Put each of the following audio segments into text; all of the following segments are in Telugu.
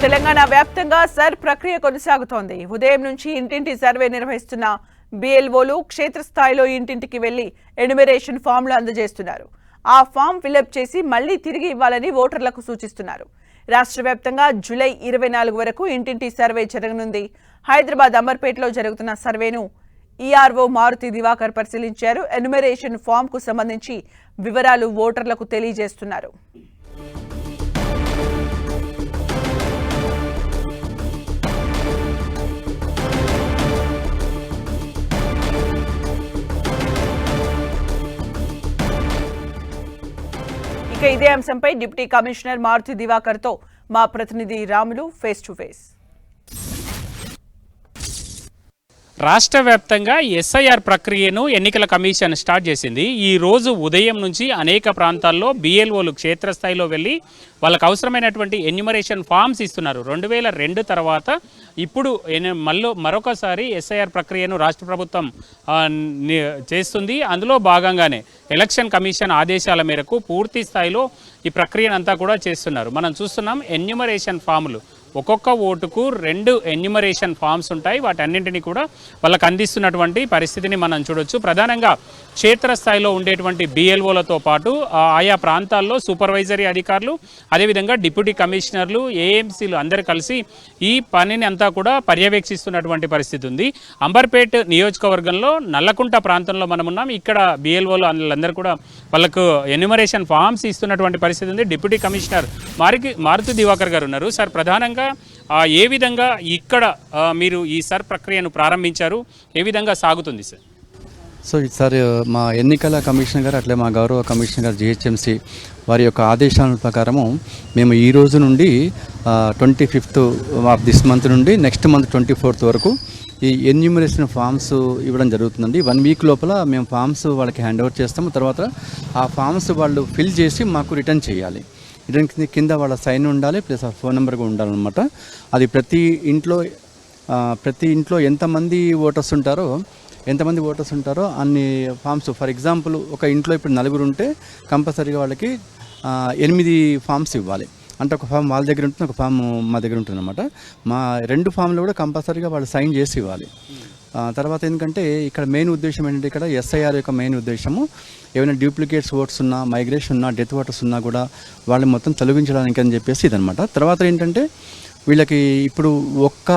తెలంగాణ వ్యాప్తంగా సర్ ప్రక్రియ కొనసాగుతోంది. ఉదయం నుంచి ఇంటింటి సర్వే నిర్వహిస్తున్న బిఎల్ఓలు క్షేత్రస్థాయిలో ఇంటింటికి వెళ్లి ఎన్యుమరేషన్ ఫామ్లు అందజేస్తున్నారు. ఆ ఫామ్ ఫిలప్ చేసి మళ్లీ తిరిగి ఇవ్వాలని ఓటర్లకు సూచిస్తున్నారు. రాష్ట్ర వ్యాప్తంగా జూలై 24 వరకు ఇంటింటి సర్వే జరగనుంది. హైదరాబాద్ అంబర్పేటలో జరుగుతున్న సర్వేను ఈఆర్ఓ మారుతి దివాకర్ పరిశీలించారు. ఎన్యుమరేషన్ ఫామ్ కు సంబంధించి వివరాలు ఓటర్లకు తెలియజేస్తున్నారు. ఇదే అంశంపై డిప్యూటీ కమిషనర్ మారుతి దివాకర్ తో మా ప్రతినిధి రాములు ఫేస్ టు ఫేస్. రాష్ట్ర వ్యాప్తంగా ఎస్ఐఆర్ ప్రక్రియను ఎన్నికల కమిషన్ స్టార్ట్ చేసింది. ఈ రోజు ఉదయం నుంచి అనేక ప్రాంతాల్లో బిఎల్ఓలు క్షేత్రస్థాయిలో వెళ్ళి వాళ్ళకు అవసరమైనటువంటి ఎన్యుమరేషన్ ఫామ్స్ ఇస్తున్నారు. 2002 తర్వాత ఇప్పుడు మరొకసారి ఎస్ఐఆర్ ప్రక్రియను రాష్ట్ర ప్రభుత్వం చేస్తుంది. అందులో భాగంగానే ఎలక్షన్ కమిషన్ ఆదేశాల మేరకు పూర్తి స్థాయిలో ఈ ప్రక్రియనంతా కూడా చేస్తున్నారు. మనం చూస్తున్నాం ఎన్యుమరేషన్ ఫాములు, ఒక్కొక్క ఓటుకు 2 ఎన్యుమరేషన్ ఫామ్స్ ఉంటాయి. వాటన్నింటినీ కూడా వాళ్ళకు అందిస్తున్నటువంటి పరిస్థితిని మనం చూడొచ్చు. ప్రధానంగా క్షేత్రస్థాయిలో ఉండేటువంటి బిఎల్ఓలతో పాటు ఆయా ప్రాంతాల్లో సూపర్వైజరీ అధికారులు, అదేవిధంగా డిప్యూటీ కమిషనర్లు, ఏఎంసీలు అందరూ కలిసి ఈ పనిని అంతా కూడా పర్యవేక్షిస్తున్నటువంటి పరిస్థితి ఉంది. అంబర్పేట్ నియోజకవర్గంలో నల్లకుంట ప్రాంతంలో మనం ఉన్నాం. ఇక్కడ బిఎల్ఓలు అందరూ కూడా వాళ్ళకు ఎన్యుమరేషన్ ఫామ్స్ ఇస్తున్నటువంటి పరిస్థితి ఉంది. డిప్యూటీ కమిషనర్ మారుతి దివాకర్ గారు ఉన్నారు. సార్, ప్రధానంగా ఏ విధంగా ఇక్కడ మీరు ఈ సర్ ప్రక్రియను ప్రారంభించారు, ఏ విధంగా సాగుతుంది సార్? సో సార్, మా ఎన్నికల కమిషనర్ గారు అట్లే మా గౌరవ కమిషనర్ గారు జిహెచ్ఎంసీ వారి యొక్క ఆదేశాల ప్రకారము మేము ఈ రోజు నుండి 25th ఆఫ్ దిస్ మంత్ నుండి నెక్స్ట్ మంత్ 24th వరకు ఈ ఎన్యూమరేషన్ ఫామ్స్ ఇవ్వడం జరుగుతుందండి. 1 వీక్ లోపల మేము ఫామ్స్ వాళ్ళకి హ్యాండ్ ఓవర్ చేస్తాము. తర్వాత ఆ ఫామ్స్ వాళ్ళు ఫిల్ చేసి మాకు రిటర్న్ చేయాలి. రిటర్న్ కింద వాళ్ళ సైన్ ఉండాలి, ప్లస్ ఆ ఫోన్ నెంబర్ కూడా ఉండాలన్నమాట. అది ప్రతి ఇంట్లో ఎంతమంది ఓటర్స్ ఉంటారో అన్ని ఫామ్స్. ఫర్ ఎగ్జాంపుల్, ఒక ఇంట్లో ఇప్పుడు 4 ఉంటే కంపల్సరీగా వాళ్ళకి 8 ఫామ్స్ ఇవ్వాలి. అంటే ఒక ఫామ్ వాళ్ళ దగ్గర ఉంటుంది, ఒక ఫామ్ మా దగ్గర ఉంటుంది అనమాట. మా 2 ఫామ్లు కూడా కంపల్సరీగా వాళ్ళు సైన్ చేసి ఇవ్వాలి. తర్వాత ఎందుకంటే ఇక్కడ మెయిన్ ఉద్దేశం ఏంటంటే, ఇక్కడ ఎస్ఐఆర్ యొక్క మెయిన్ ఉద్దేశము ఏమైనా డూప్లికేట్స్ ఓట్స్ ఉన్నా, మైగ్రేషన్ ఉన్నా, డెత్ ఓటర్స్ ఉన్నా కూడా వాళ్ళని మొత్తం తొలగించడానికి అని చెప్పేసి ఇదనమాట. తర్వాత ఏంటంటే, వీళ్ళకి ఇప్పుడు ఒక్క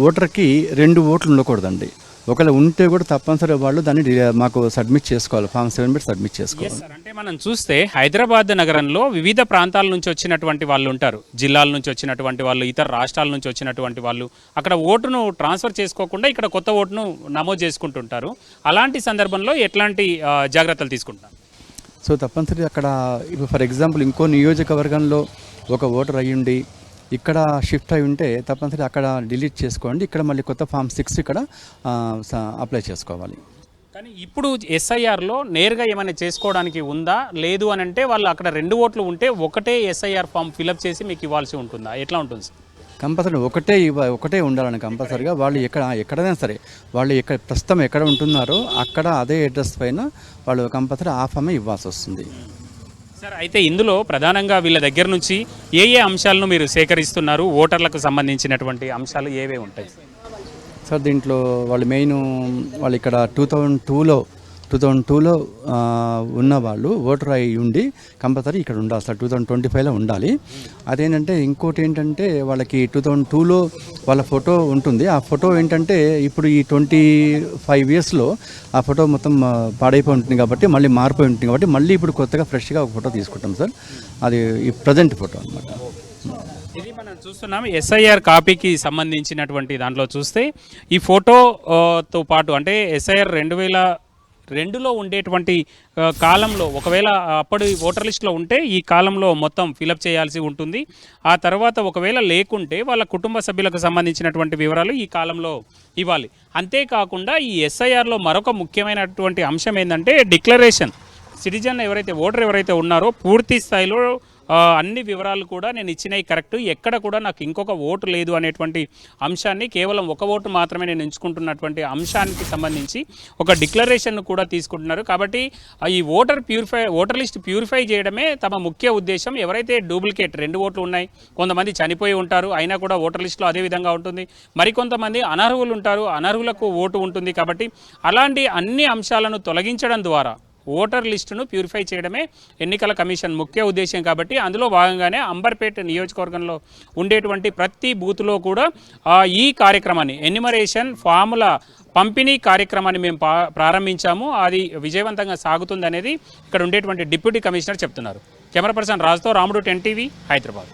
ఓటర్కి 2 ఓట్లు ఉండకూడదండి. ఒకవేళ ఉంటే కూడా తప్పనిసరి వాళ్ళు దాన్ని మాకు సబ్మిట్ చేసుకోవాలి, ఫామ్ 7 పెట్టి సబ్మిట్ చేసుకోవాలి. అంటే మనం చూస్తే హైదరాబాద్ నగరంలో వివిధ ప్రాంతాల నుంచి వచ్చినటువంటి వాళ్ళు ఉంటారు, జిల్లాల నుంచి వచ్చినటువంటి వాళ్ళు, ఇతర రాష్ట్రాల నుంచి వచ్చినటువంటి వాళ్ళు. అక్కడ ఓటును ట్రాన్స్ఫర్ చేసుకోకుండా ఇక్కడ కొత్త ఓటును నమోదు చేసుకుంటుంటారు. అలాంటి సందర్భంలో ఎట్లాంటి జాగ్రత్తలు తీసుకుంటారు? సో తప్పనిసరి అక్కడ ఇప్పుడు ఫర్ ఎగ్జాంపుల్ ఇంకో నియోజకవర్గంలో ఒక ఓటర్ అయ్యుండి ఇక్కడ షిఫ్ట్ అయి ఉంటే తప్పనిసరి అక్కడ డిలీట్ చేసుకోండి. ఇక్కడ మళ్ళీ కొత్త ఫామ్ 6 ఇక్కడ అప్లై చేసుకోవాలి. కానీ ఇప్పుడు ఎస్ఐఆర్లో నేరుగా ఏమైనా చేసుకోవడానికి ఉందా? లేదు అని అంటే వాళ్ళు అక్కడ 2 ఓట్లు ఉంటే ఒకటే ఎస్ఐఆర్ ఫామ్ ఫిలప్ చేసి మీకు ఇవ్వాల్సి ఉంటుందా? ఎట్లా ఉంటుంది సార్? కంపల్సరీ ఒకటే ఉండాలని కంపల్సరీగా వాళ్ళు ఎక్కడైనా సరే వాళ్ళు ప్రస్తుతం ఎక్కడ ఉంటున్నారో అక్కడ అదే అడ్రస్ పైన వాళ్ళు కంపల్సరీ ఆ ఫామే ఇవ్వాల్సి వస్తుంది. సార్, అయితే ఇందులో ప్రధానంగా వీళ్ళ దగ్గర నుంచి ఏ అంశాలను మీరు సేకరిస్తున్నారు? ఓటర్లకు సంబంధించినటువంటి అంశాలు ఏవే ఉంటాయి సార్? దీంట్లో వాళ్ళు ఇక్కడ 2002లో ఉన్న వాళ్ళు ఓటర్ అయి ఉండి కంపల్సరీ ఇక్కడ ఉండాలి సార్. 2025లో ఉండాలి. అదేంటంటే ఇంకోటి ఏంటంటే, వాళ్ళకి 2002లో వాళ్ళ ఫోటో ఉంటుంది. ఆ ఫోటో ఏంటంటే ఇప్పుడు ఈ 25 ఇయర్స్లో ఆ ఫోటో మొత్తం పాడైపోయి ఉంటుంది కాబట్టి, మళ్ళీ మారిపోయి ఉంటుంది కాబట్టి మళ్ళీ ఇప్పుడు కొత్తగా ఫ్రెష్గా ఒక ఫోటో తీసుకుంటాం సార్. అది ఈ ప్రజెంట్ ఫోటో అనమాట. ఇది మనం చూస్తున్నాం ఎస్ఐఆర్ కాపీకి సంబంధించినటువంటి దాంట్లో చూస్తే ఈ ఫోటోతో పాటు అంటే ఎస్ఐఆర్ 2002లో ఉండేటువంటి కాలంలో ఒకవేళ అప్పటి ఓటర్ లిస్టులో ఉంటే ఈ కాలంలో మొత్తం ఫిలప్ చేయాల్సి ఉంటుంది. ఆ తర్వాత ఒకవేళ లేకుంటే వాళ్ళ కుటుంబ సభ్యులకు సంబంధించినటువంటి వివరాలు ఈ కాలంలో ఇవ్వాలి. అంతేకాకుండా ఈ ఎస్ఐఆర్లో మరొక ముఖ్యమైనటువంటి అంశం ఏంటంటే డిక్లరేషన్. సిటిజన్ ఎవరైతే ఓటర్ ఎవరైతే ఉన్నారో పూర్తి స్థాయిలో అన్ని వివరాలు కూడా నేను ఇచ్చినవి కరెక్ట్, ఎక్కడ కూడా నాకు ఇంకొక ఓటు లేదు అనేటువంటి అంశాన్ని, కేవలం ఒక ఓటు మాత్రమే నేను ఎంచుకుంటున్నటువంటి అంశానికి సంబంధించి ఒక డిక్లరేషన్ కూడా తీసుకుంటున్నారు. కాబట్టి ఈ ఓటర్ లిస్ట్ ప్యూరిఫై చేయడమే తమ ముఖ్య ఉద్దేశం. ఎవరైతే డూప్లికేట్ 2 ఓట్లు ఉన్నాయి, కొంతమంది చనిపోయి ఉంటారు అయినా కూడా ఓటర్ లిస్టులో అదే విధంగా ఉంటుంది, మరికొంతమంది అనర్హులు ఉంటారు, అనర్హులకు ఓటు ఉంటుంది. కాబట్టి అలాంటి అన్ని అంశాలను తొలగించడం ద్వారా ఓటర్ లిస్టును ప్యూరిఫై చేయడమే ఎన్నికల కమిషన్ ముఖ్య ఉద్దేశం. కాబట్టి అందులో భాగంగానే అంబర్పేట నియోజకవర్గంలో ఉండేటువంటి ప్రతి బూత్లో కూడా ఈ కార్యక్రమాన్ని, ఎన్యుమరేషన్ ఫాముల పంపిణీ కార్యక్రమాన్ని మేము ప్రారంభించాము. అది విజయవంతంగా సాగుతుంది అనేది ఇక్కడ ఉండేటువంటి డిప్యూటీ కమిషనర్ చెప్తున్నారు. కెమెరా పర్సన్ రాజుతో రాముడు, 10 టీవీ, హైదరాబాద్.